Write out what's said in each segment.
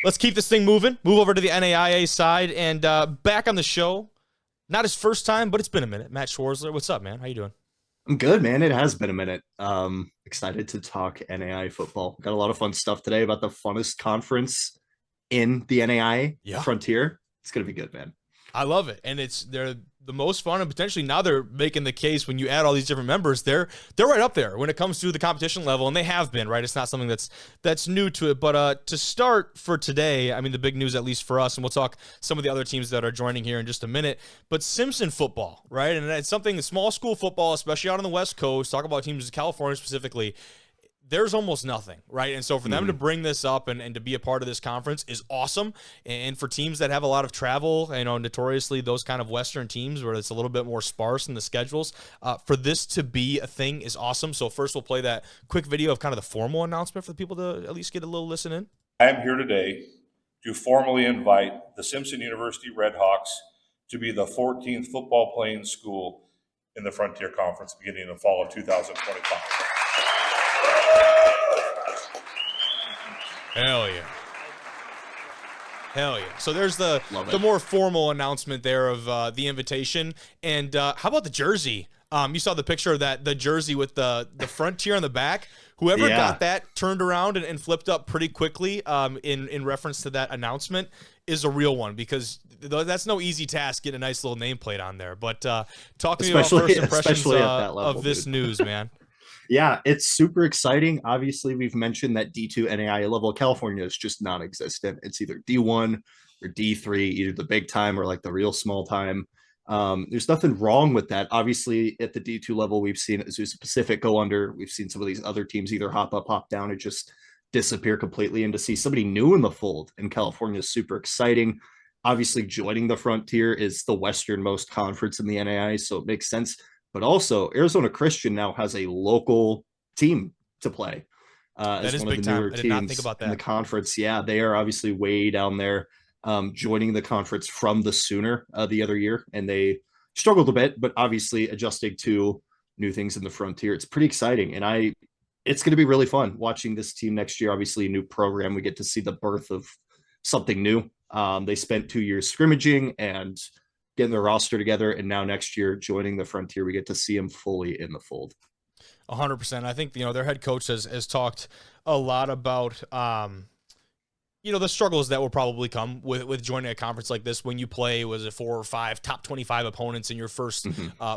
Let's keep this thing moving. Move over to the NAIA side and back on the show. Not his first time, but it's been a minute. Matt Schwarzler, what's up, man? How you doing? I'm good, man. It has been a minute. Excited to talk NAI football. Got a lot of fun stuff today about the funnest conference in the NAI, the Yeah. Frontier. It's gonna be good, man. I love it, and they're the most fun, and potentially now they're making the case when you add all these different members, they're right up there when it comes to the competition level, and they have been right. It's not something that's new to it, but to start for today, I mean the big news at least for us, and we'll talk some of the other teams that are joining here in just a minute. But Simpson football, right, and it's something small school football, especially out on the West Coast. Talk about teams in California specifically. There's almost nothing, right? And so for them to bring this up and to be a part of this conference is awesome. And for teams that have a lot of travel, notoriously those kind of Western teams where it's a little bit more sparse in the schedules, for this to be a thing is awesome. So first we'll play that quick video of kind of the formal announcement for the people to at least get a little listen in. I am here today to formally invite the Simpson University Redhawks to be the 14th football playing school in the Frontier Conference beginning in the fall of 2025. Hell yeah. Hell yeah. So there's the more formal announcement there of the invitation. And how about the jersey? You saw the picture of the jersey with the Frontier on the back. Whoever got that turned around and flipped up pretty quickly in reference to that announcement is a real one, because that's no easy task, getting a nice little nameplate on there. But talk to me about first impressions of this news, man. Yeah, it's super exciting. Obviously, we've mentioned that D2 NAIA level of California is just non-existent. It's either D1 or D3, either the big time or like the real small time. There's nothing wrong with that. Obviously, at the D2 level, we've seen Azusa Pacific go under. We've seen some of these other teams either hop up, hop down, or just disappear completely. And to see somebody new in the fold in California is super exciting. Obviously, joining the Frontier is the westernmost conference in the NAIA, so it makes sense. But also, Arizona Christian now has a local team to play. That is big time. I did not think about that. In the conference. Yeah, they are obviously way down there, joining the conference from the Sooner the other year, and they struggled a bit, but obviously adjusting to new things in the Frontier. It's pretty exciting, and it's going to be really fun watching this team next year. Obviously, a new program. We get to see the birth of something new. They spent 2 years scrimmaging and getting their roster together, and now next year joining the Frontier, we get to see him fully in the fold. 100%. I think their head coach has talked a lot about the struggles that will probably come with joining a conference like this when you play, was it 4 or 5 top 25 opponents in your first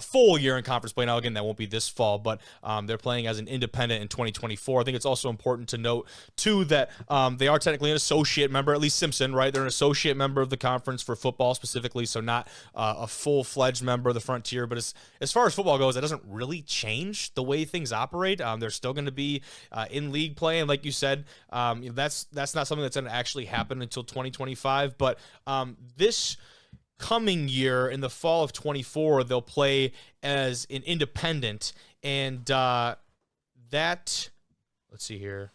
full year in conference play. Now, again, that won't be this fall, but they're playing as an independent in 2024. I think it's also important to note, too, that they are technically an associate member, at least Simpson, right? They're an associate member of the conference for football specifically, so not a full-fledged member of the Frontier. But as far as football goes, that doesn't really change the way things operate. They're still going to be in league play, and like you said, that's not something that's going to actually happen until 2025, but this coming year in the fall of 24 they'll play as an independent, and that, let's see here,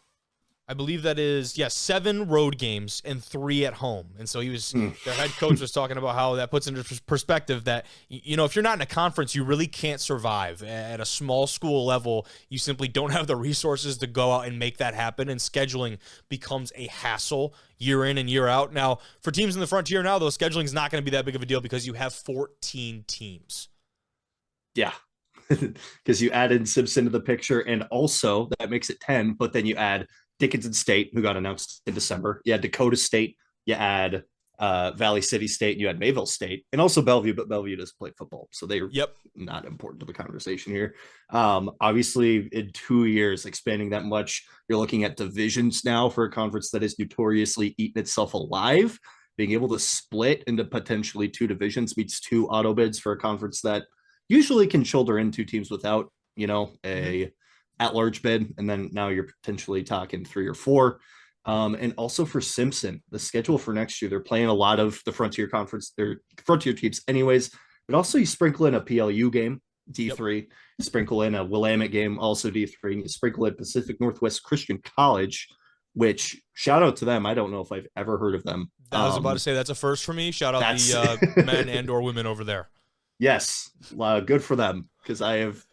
I believe that is 7 road games and 3 at home. And so their head coach was talking about how that puts into perspective that, if you're not in a conference, you really can't survive at a small school level. You simply don't have the resources to go out and make that happen. And scheduling becomes a hassle year in and year out. Now, for teams in the Frontier now, though, scheduling is not going to be that big of a deal because you have 14 teams. Yeah. Because you add in Simpson to the picture, and also that makes it 10, but then you add Dickinson State, who got announced in December. You had Dakota State, you add Valley City State, and you had Mayville State, and also Bellevue, but Bellevue doesn't play football, so they're not important to the conversation here. Obviously, in 2 years, expanding that much, you're looking at divisions now for a conference that is notoriously eaten itself alive. Being able to split into potentially 2 divisions means 2 auto bids for a conference that usually can shoulder in 2 teams without, a at-large bid, and then now you're potentially talking 3 or 4. And also for Simpson, the schedule for next year, they're playing a lot of the Frontier Conference, their Frontier teams anyways, but also you sprinkle in a PLU game, D3, sprinkle in a Willamette game, also D3, and you sprinkle in Pacific Northwest Christian College, which, shout out to them. I don't know if I've ever heard of them. I was about to say, that's a first for me. Shout out the men and or women over there. Yes, good for them, because I have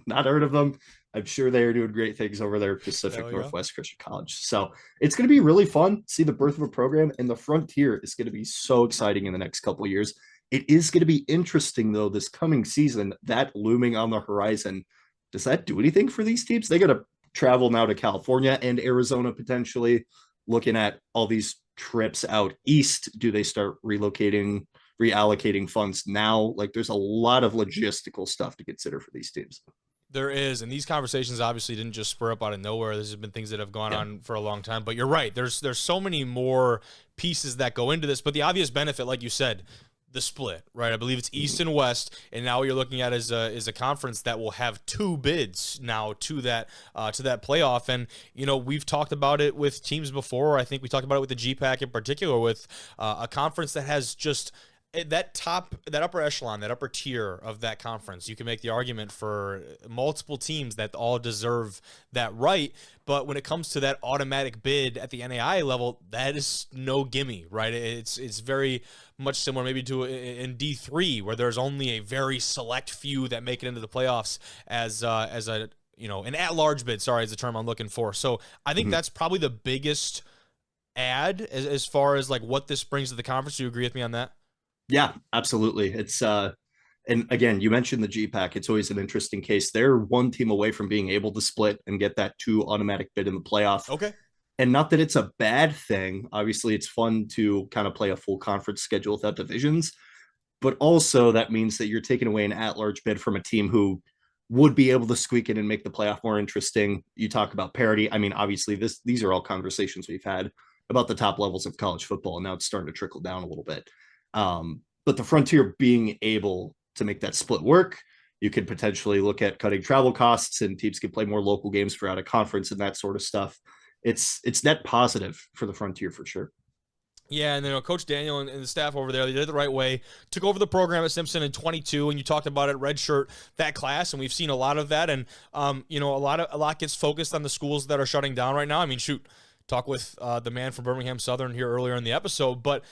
not heard of them. I'm sure they are doing great things over there at Pacific Hell yeah. Northwest Christian College. So it's going to be really fun to see the birth of a program, and the frontier is going to be so exciting in the next couple of years. It is going to be interesting, though, this coming season, that looming on the horizon. Does that do anything for these teams? They got to travel now to California and Arizona potentially, looking at all these trips out east. Do they start reallocating funds now? Like, there's a lot of logistical stuff to consider for these teams. There is, and these conversations obviously didn't just spur up out of nowhere. This has been things that have gone on for a long time. But you're right. There's so many more pieces that go into this. But the obvious benefit, like you said, the split, right? I believe it's East and West, and now what you're looking at is a conference that will have two bids now to that playoff. And we've talked about it with teams before. I think we talked about it with the GPAC in particular, with a conference that has just that upper echelon, that upper tier of that conference. You can make the argument for multiple teams that all deserve that right. But when it comes to that automatic bid at the NAIA level, that is no gimme, right? It's very much similar maybe to in D3, where there's only a very select few that make it into the playoffs as a an at-large bid. Sorry, is the term I'm looking for. So I think that's probably the biggest add as far as like what this brings to the conference. Do you agree with me on that? Yeah, absolutely. It's and again, you mentioned the GPAC. It's always an interesting case. They're one team away from being able to split and get that 2 automatic bid in the playoff. Okay. And not that it's a bad thing. Obviously, it's fun to kind of play a full conference schedule without divisions, but also that means that you're taking away an at-large bid from a team who would be able to squeak in and make the playoff more interesting. You talk about parity. I mean, obviously, these are all conversations we've had about the top levels of college football, and now it's starting to trickle down a little bit. But the frontier being able to make that split work, you could potentially look at cutting travel costs, and teams can play more local games for out of conference and that sort of stuff. It's net positive for the frontier for sure. Yeah, and then Coach Daniel and the staff over there, they did it the right way. Took over the program at Simpson in 22, and you talked about it, redshirt that class, and we've seen a lot of that. And a lot gets focused on the schools that are shutting down right now. I mean, shoot. Talk with the man from Birmingham Southern here earlier in the episode, but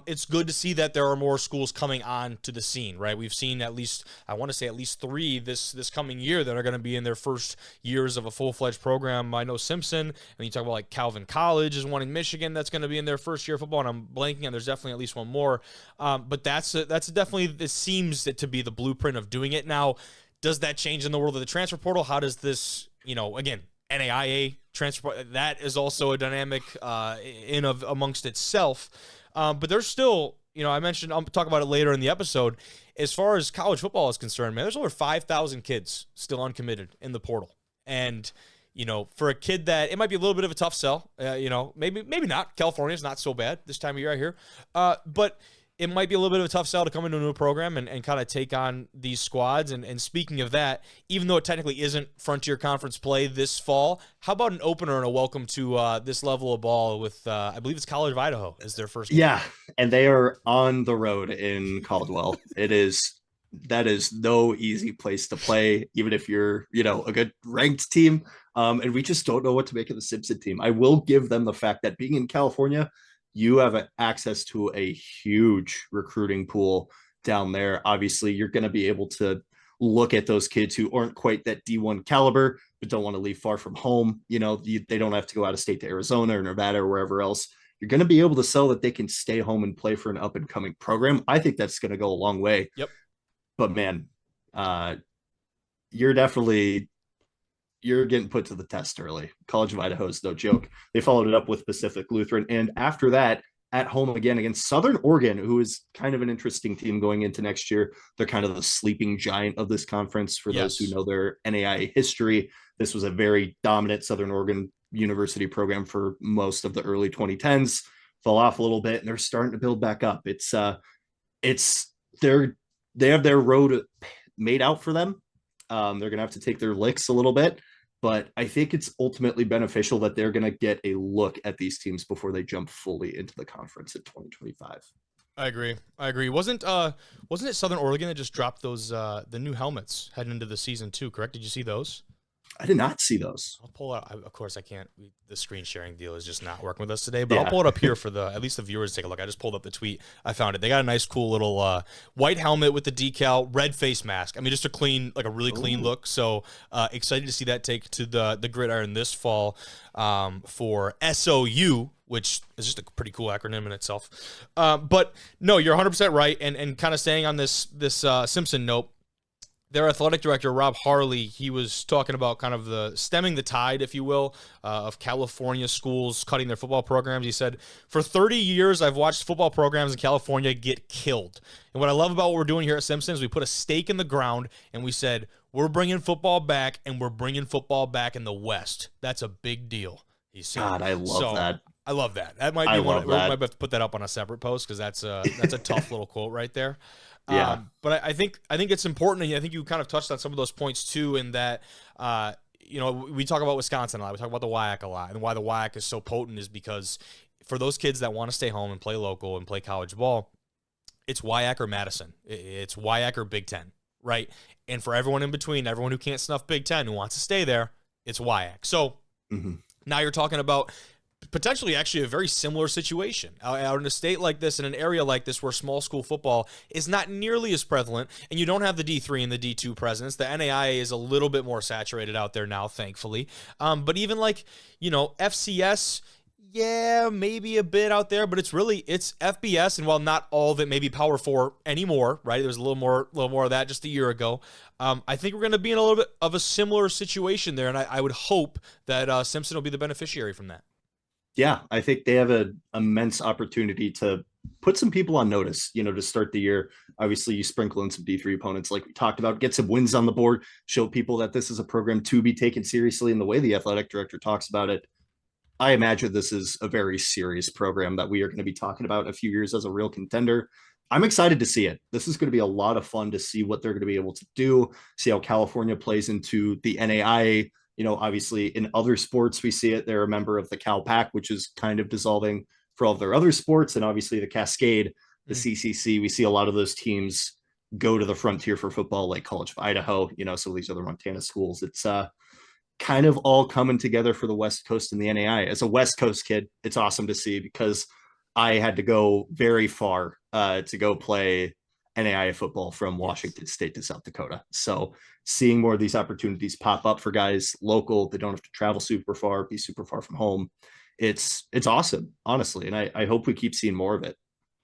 it's good to see that there are more schools coming on to the scene, right? We've seen at least 3 this coming year that are going to be in their first years of a full-fledged program. I know Simpson, and you talk about like Calvin College is one in Michigan that's going to be in their first year of football, and I'm blanking, and there's definitely at least one more. But that's definitely, this seems to be the blueprint of doing it. Now, does that change in the world of the transfer portal? How does this, again, NAIA transfer, that is also a dynamic amongst itself. But there's still, I mentioned, I'll talk about it later in the episode. As far as college football is concerned, man, there's over 5,000 kids still uncommitted in the portal. And, for a kid that it might be a little bit of a tough sell, maybe not. California's not so bad this time of year out here. But it might be a little bit of a tough sell to come into a new program and kind of take on these squads. And speaking of that, even though it technically isn't Frontier Conference play this fall, how about an opener and a welcome to this level of ball with, I believe it's College of Idaho is their first game. Yeah, and they are on the road in Caldwell. That is no easy place to play, even if you're, a good ranked team. And we just don't know what to make of the Simpson team. I will give them the fact that being in California, you have access to a huge recruiting pool down there. Obviously, you're going to be able to look at those kids who aren't quite that D1 caliber, but don't want to leave far from home. They don't have to go out of state to Arizona or Nevada or wherever else. You're going to be able to sell that they can stay home and play for an up and coming program. I think that's going to go a long way. Yep. But man, you're getting put to the test early. College of Idaho is no joke. They followed it up with Pacific Lutheran. And after that, at home again against Southern Oregon, who is kind of an interesting team going into next year. They're kind of the sleeping giant of this conference for those who know their NAIA history. This was a very dominant Southern Oregon University program for most of the early 2010s. Fell off a little bit, and they're starting to build back up. They have their road made out for them. They're going to have to take their licks a little bit. But I think it's ultimately beneficial that they're going to get a look at these teams before they jump fully into the conference in 2025. I agree. Wasn't it Southern Oregon that just dropped those the new helmets heading into the season too? Correct? Did you see those? I did not see those. I'll pull it. Of course, I can't. The screen sharing deal is just not working with us today. But I'll Yeah. pull it up here for at least the viewers to take a look. I just pulled up the tweet. I found it. They got a nice, cool little white helmet with the decal, red face mask. I mean, just a clean, like a really clean look. So excited to see that take to the gridiron this fall for SOU, which is just a pretty cool acronym in itself. But no, you're 100% right. And kind of staying on this Simpson note. Their athletic director, Rob Harley, he was talking about kind of the stemming the tide, if you will, of California schools cutting their football programs. He said, for 30 years, I've watched football programs in California get killed. And what I love about what we're doing here at Simpson is we put a stake in the ground and we said, we're bringing football back, and we're bringing football back in the West. That's a big deal, he said. God, I love that. I love that. That might be one. We might have to put that up on a separate post because that's a tough little quote right there. Yeah. But I think it's important, and I think you kind of touched on some of those points too, in that we talk about Wisconsin a lot, we talk about the WIAC a lot, and why the WIAC is so potent is because for those kids that want to stay home and play local and play college ball, it's WIAC or Madison, it's WIAC or Big Ten, right? And for everyone in between, everyone who can't snuff Big Ten who wants to stay there, it's WIAC. So now you're talking about potentially actually a very similar situation out in a state like this, in an area like this where small school football is not nearly as prevalent, and you don't have the D3 and the D2 presence. The NAIA is a little bit more saturated out there now, thankfully. But even like, FCS, yeah, maybe a bit out there, but it's FBS, and while not all of it may be Power 4 anymore, right? There's a little more of that just a year ago. I think we're going to be in a little bit of a similar situation there, and I would hope that Simpson will be the beneficiary from that. Yeah, I think they have an immense opportunity to put some people on notice, to start the year. Obviously, you sprinkle in some D3 opponents like we talked about, get some wins on the board, show people that this is a program to be taken seriously in the way the athletic director talks about it. I imagine this is a very serious program that we are going to be talking about in a few years as a real contender. I'm excited to see it. This is going to be a lot of fun to see what they're going to be able to do, see how California plays into the NAIA. Obviously in other sports, we see it. They're a member of the Cal Pac, which is kind of dissolving for all of their other sports. And obviously the Cascade, the CCC, we see a lot of those teams go to the frontier for football, like College of Idaho, some of these other Montana schools. It's kind of all coming together for the West Coast and the NAI. As a West Coast kid, it's awesome to see because I had to go very far to go play NAIA football from Washington State to South Dakota. So seeing more of these opportunities pop up for guys local, they don't have to travel super far, be super far from home. It's awesome, honestly. And I hope we keep seeing more of it.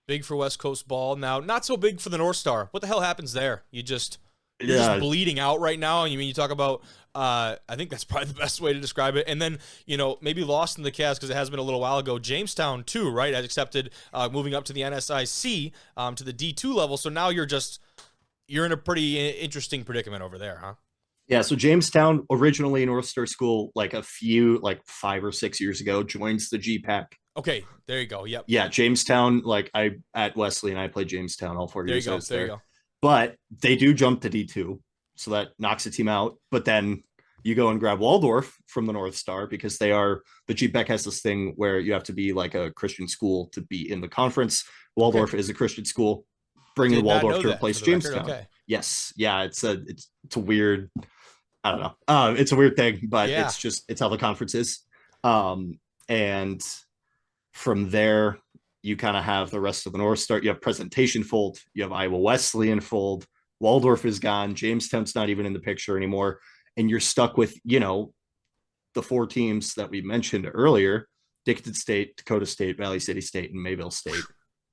Big for West Coast ball. Now, not so big for the North Star. What the hell happens there? You're just bleeding out right now. And you talk about, I think that's probably the best way to describe it. And then, maybe lost in the chaos because it has been a little while ago. Jamestown too, right? Has accepted moving up to the NSIC to the D2 level. So now you're in a pretty interesting predicament over there, huh? Yeah. So Jamestown, originally North Star School, like 5 or 6 years ago, joins the GPAC. Okay, there you go. Yep. Yeah, Jamestown. I at Wesley and I played Jamestown all 4 years. There you go. But they do jump to D2, so that knocks a team out. But then you go and grab Waldorf from the North Star because the GPAC has this thing where you have to be like a Christian school to be in the conference. Waldorf is a Christian school. Bringing Waldorf to replace Jamestown. Okay. Yes, yeah, it's a weird. I don't know. It's a weird thing, but it's how the conference is. And from there, you kind of have the rest of the North Star. You have Presentation fold. You have Iowa Wesleyan fold. Waldorf is gone. Jamestown's not even in the picture anymore. And you're stuck with, the 4 teams that we mentioned earlier: Dickinson State, Dakota State, Valley City State, and Mayville State.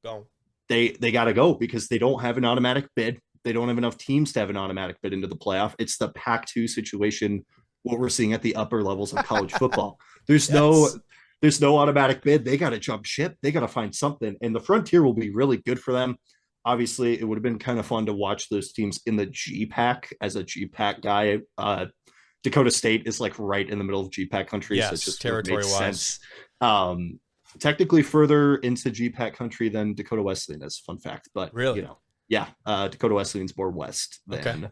Go. They got to go because they don't have an automatic bid. They don't have enough teams to have an automatic bid into the playoff. It's the Pac-2 situation, what we're seeing at the upper levels of college football. There's no automatic bid. They got to jump ship. They got to find something. And the frontier will be really good for them. Obviously, it would have been kind of fun to watch those teams in the GPAC as a GPAC guy. Dakota State is right in the middle of GPAC country. Yes, so it just territory-wise. Technically further into GPAC country than Dakota Wesleyan is, fun fact. But, really? Dakota Wesleyan's more west than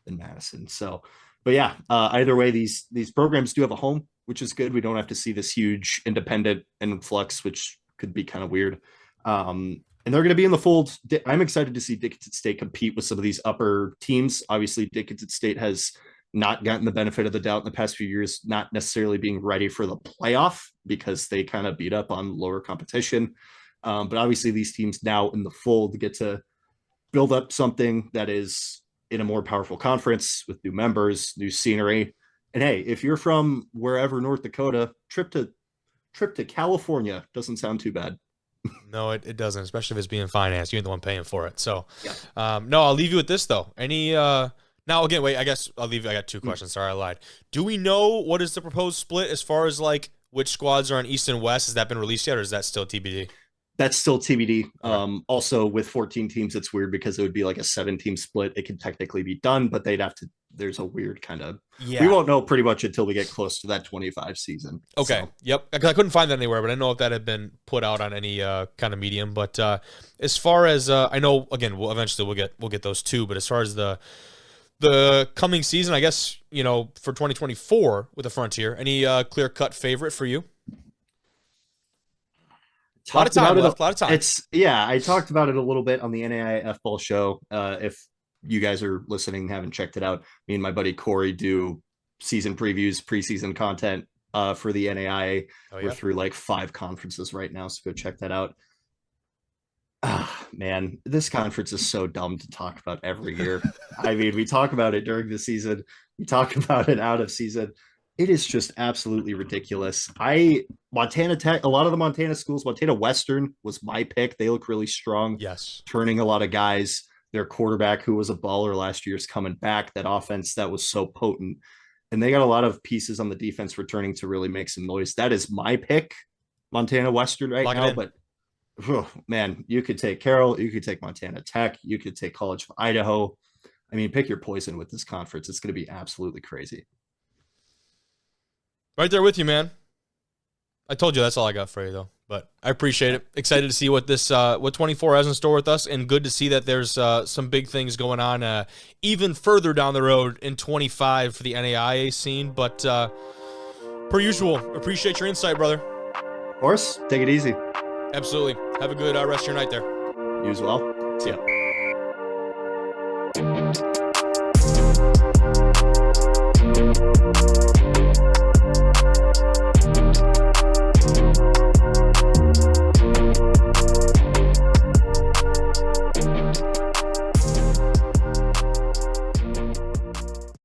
Madison. So, but yeah, either way, these programs do have a home, which is good. We don't have to see this huge independent influx, which could be kind of weird. And they're going to be in the fold. I'm excited to see Dickinson State compete with some of these upper teams. Obviously, Dickinson State has not gotten the benefit of the doubt in the past few years, not necessarily being ready for the playoff because they kind of beat up on lower competition. But obviously these teams now in the fold get to build up something that is in a more powerful conference with new members, new scenery. And hey, if you're from wherever North Dakota, trip to California doesn't sound too bad. No, it doesn't, especially if it's being financed. You're the one paying for it. So, Yeah. No, I'll leave you with this, though. Now, again, wait, I guess I'll leave you. I got two questions. Sorry, I lied. Do we know what is the proposed split as far as like which squads are on East and West? Has that been released yet, or is that still TBD? That's still TBD. Okay. Also, with 14 teams, it's weird because it would be like a 7-team split. It could technically be done, but they'd have to. There's a weird kind of. Yeah. We won't know pretty much until we get close to that 25 season. Okay. So, Yep. Because I couldn't find that anywhere, but I know if that had been put out on any kind of medium. But as far as I know, again, we'll get those two. But as far as the coming season, I guess for 2024 with the Frontier, any clear cut favorite for you? A lot of time left. A lot of time. I talked about it a little bit on the NAI F-ball show. If you guys are listening, haven't checked it out, me and my buddy Corey do season previews, preseason content for the NAIA. Oh, yeah. We're through like 5 conferences right now, so go check that out. Man, this conference is so dumb to talk about every year. I mean, we talk about it during the season, we talk about it out of season. It is just absolutely ridiculous. Montana Tech, a lot of the Montana schools, Montana Western was my pick. They look really strong. Yes. Turning a lot of guys. Their quarterback, who was a baller last year, is coming back. That offense that was so potent. And they got a lot of pieces on the defense returning to really make some noise. That is my pick, Montana Western right now. But man, you could take Carroll, you could take Montana Tech, you could take College of Idaho. I mean, pick your poison with this conference. It's going to be absolutely crazy. Right there with you, man. I told you that's all I got for you, though. But I appreciate it. Excited to see what 24 has in store with us, and good to see that there's some big things going on even further down the road in 25 for the NAIA scene. But per usual, appreciate your insight, brother. Of course, take it easy. Absolutely. Have a good rest of your night there. You as well. See ya.